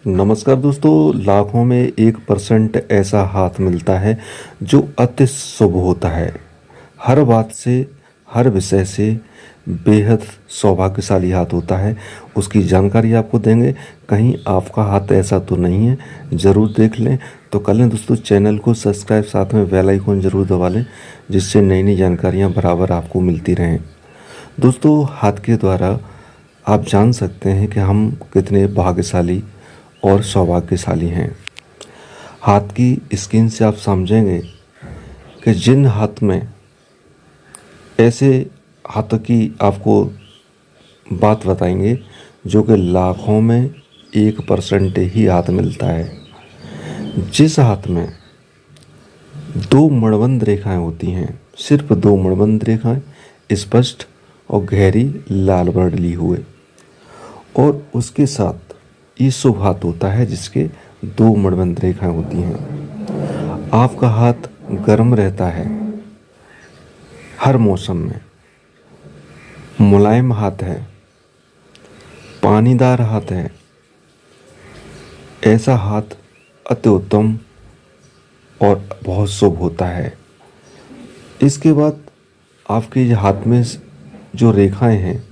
नमस्कार दोस्तों। लाखों में 1% ऐसा हाथ मिलता है जो अति शुभ होता है। हर बात से, हर विषय से बेहद सौभाग्यशाली हाथ होता है। उसकी जानकारी आपको देंगे। कहीं आपका हाथ ऐसा तो नहीं है, ज़रूर देख लें। तो कर लें दोस्तों चैनल को सब्सक्राइब, साथ में बेल आइकन ज़रूर दबा लें, जिससे नई नई जानकारियाँ बराबर आपको मिलती रहें। दोस्तों, हाथ के द्वारा आप जान सकते हैं कि हम कितने भाग्यशाली और सौभाग्यशाली हैं। हाथ की स्किन से आप समझेंगे कि जिन हाथ में ऐसे हाथों की आपको बात बताएंगे जो कि लाखों में 1% ही हाथ मिलता है। जिस हाथ में 2 मणिबंध रेखाएं होती हैं, सिर्फ 2 मणिबंध रेखाएं, स्पष्ट और गहरी लाल वर्ण ली हुए, और उसके साथ ये शुभ हाथ होता है जिसके 2 मणिबंध रेखाएं होती हैं। आपका हाथ गर्म रहता है हर मौसम में, मुलायम हाथ है, पानीदार हाथ है। ऐसा हाथ अति उत्तम और बहुत शुभ होता है। इसके बाद आपके हाथ में जो रेखाएं हैं,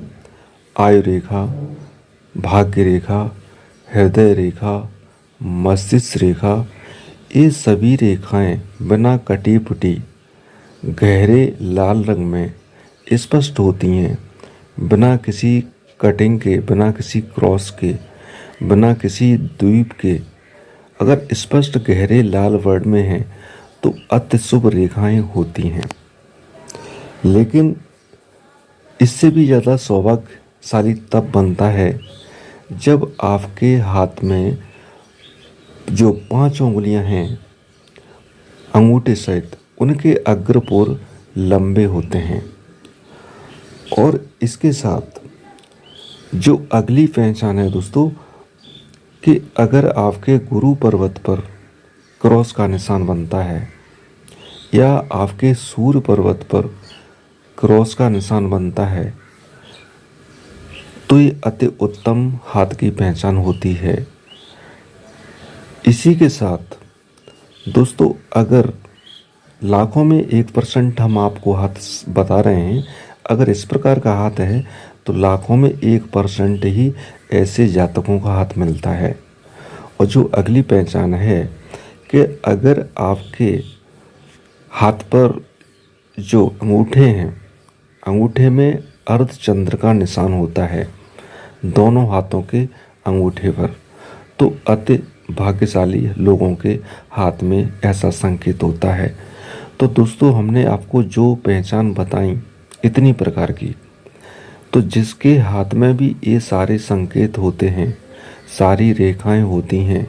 आयु रेखा, भाग्य रेखा, हृदय रेखा, मस्तिष्क रेखा, ये सभी रेखाएं बिना कटी पुटी गहरे लाल रंग में स्पष्ट होती हैं। बिना किसी कटिंग के, बिना किसी क्रॉस के, बिना किसी द्वीप के अगर स्पष्ट गहरे लाल वर्ण में हैं तो अति शुभ रेखाएं होती हैं। लेकिन इससे भी ज़्यादा सौभाग्यशाली तब बनता है जब आपके हाथ में जो 5 उंगलियां हैं अंगूठे सहित, उनके अग्रपोर लंबे होते हैं। और इसके साथ जो अगली पहचान है दोस्तों, कि अगर आपके गुरु पर्वत पर क्रॉस का निशान बनता है या आपके सूर्य पर्वत पर क्रॉस का निशान बनता है तो ये अति उत्तम हाथ की पहचान होती है। इसी के साथ दोस्तों, अगर लाखों में 1% हम आपको हाथ बता रहे हैं, अगर इस प्रकार का हाथ है तो लाखों में 1% ही ऐसे जातकों का हाथ मिलता है। और जो अगली पहचान है कि अगर आपके हाथ पर जो अंगूठे हैं, अंगूठे में अर्धचंद्र का निशान होता है दोनों हाथों के अंगूठे पर, तो अति भाग्यशाली लोगों के हाथ में ऐसा संकेत होता है। तो दोस्तों, हमने आपको जो पहचान बताई इतनी प्रकार की, तो जिसके हाथ में भी ये सारे संकेत होते हैं, सारी रेखाएं होती हैं,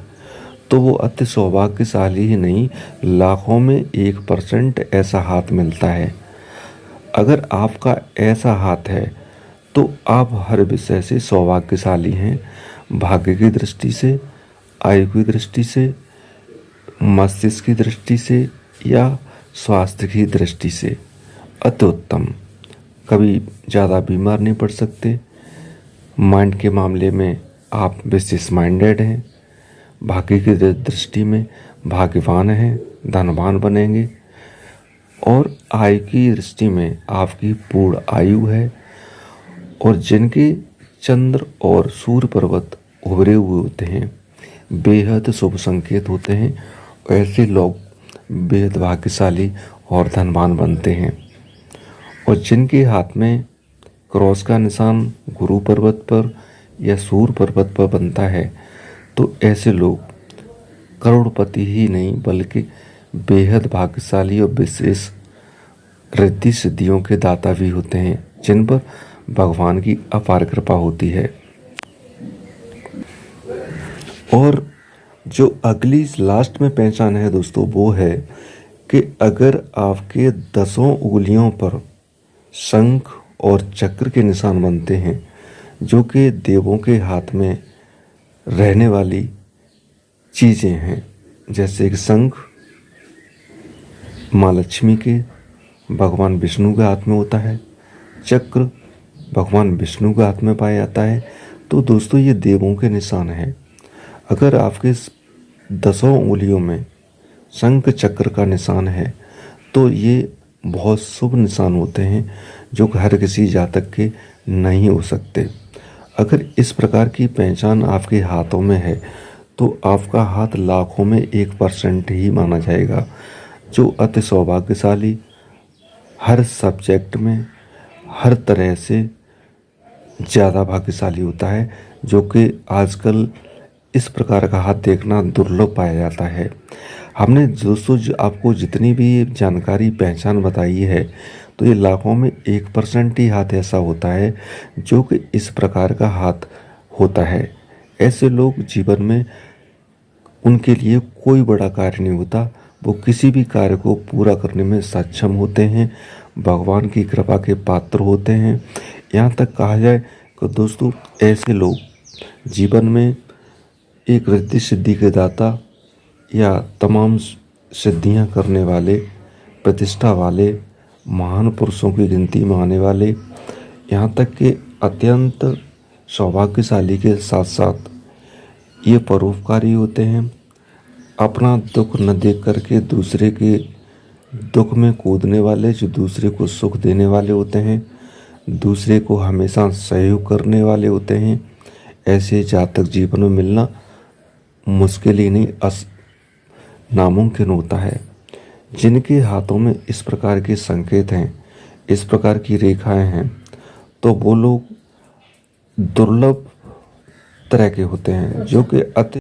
तो वो अति सौभाग्यशाली ही नहीं, लाखों में 1% ऐसा हाथ मिलता है। अगर आपका ऐसा हाथ है तो आप हर विषय से सौभाग्यशाली हैं। भाग्य की दृष्टि से, आयु की दृष्टि से, मस्तिष्क की दृष्टि से या स्वास्थ्य की दृष्टि से अति उत्तम। कभी ज़्यादा बीमार नहीं पड़ सकते। माइंड के मामले में आप विशेष माइंडेड हैं। भाग्य की दृष्टि में भाग्यवान हैं, धनवान बनेंगे। और आयु की दृष्टि में आपकी पूर्ण आयु है। और जिनके चंद्र और सूर्य पर्वत उभरे हुए होते हैं, बेहद शुभ संकेत होते हैं। ऐसे लोग बेहद भाग्यशाली और धनवान बनते हैं। और जिनके हाथ में क्रॉस का निशान गुरु पर्वत पर या सूर्य पर्वत पर बनता है, तो ऐसे लोग करोड़पति ही नहीं बल्कि बेहद भाग्यशाली और विशेष रिद्धि सिद्धियों के दाता भी होते हैं, जिन पर भगवान की अपार कृपा होती है। और जो अगली लास्ट में पहचान है दोस्तों, वो है कि अगर आपके 10 उंगलियों पर शंख और चक्र के निशान बनते हैं, जो कि देवों के हाथ में रहने वाली चीज़ें हैं, जैसे एक शंख माँ लक्ष्मी के, भगवान विष्णु के हाथ में होता है, चक्र भगवान विष्णु के हाथ में पाया जाता है। तो दोस्तों, ये देवों के निशान है। अगर आपके दसों उंगलियों में शंख चक्र का निशान है तो ये बहुत शुभ निशान होते हैं जो हर किसी जातक के नहीं हो सकते। अगर इस प्रकार की पहचान आपके हाथों में है तो आपका हाथ लाखों में 1% ही माना जाएगा, जो अति सौभाग्यशाली, हर सब्जेक्ट में हर तरह से ज़्यादा भाग्यशाली होता है, जो कि आजकल इस प्रकार का हाथ देखना दुर्लभ पाया जाता है। हमने दोस्तों आपको जितनी भी जानकारी पहचान बताई है तो ये लाखों में 1% ही हाथ ऐसा होता है जो कि इस प्रकार का हाथ होता है। ऐसे लोग जीवन में उनके लिए कोई बड़ा कार्य नहीं होता, वो किसी भी कार्य को पूरा करने में सक्षम होते हैं, भगवान की कृपा के पात्र होते हैं। यहाँ तक कहा जाए कि दोस्तों ऐसे लोग जीवन में एक रिद्धि सिद्धि के दाता या तमाम सिद्धियां करने वाले, प्रतिष्ठा वाले महान पुरुषों की गिनती में आने वाले, यहाँ तक कि अत्यंत सौभाग्यशाली के साथ साथ ये परोपकारी होते हैं। अपना दुख न देख करके दूसरे के दुख में कूदने वाले, जो दूसरे को सुख देने वाले होते हैं, दूसरे को हमेशा सहयोग करने वाले होते हैं। ऐसे जातक जीवन में मिलना मुश्किल ही नहीं नामुमकिन होता है। जिनके हाथों में इस प्रकार के संकेत हैं, इस प्रकार की रेखाएं हैं, तो वो लोग दुर्लभ तरह के होते हैं जो कि अति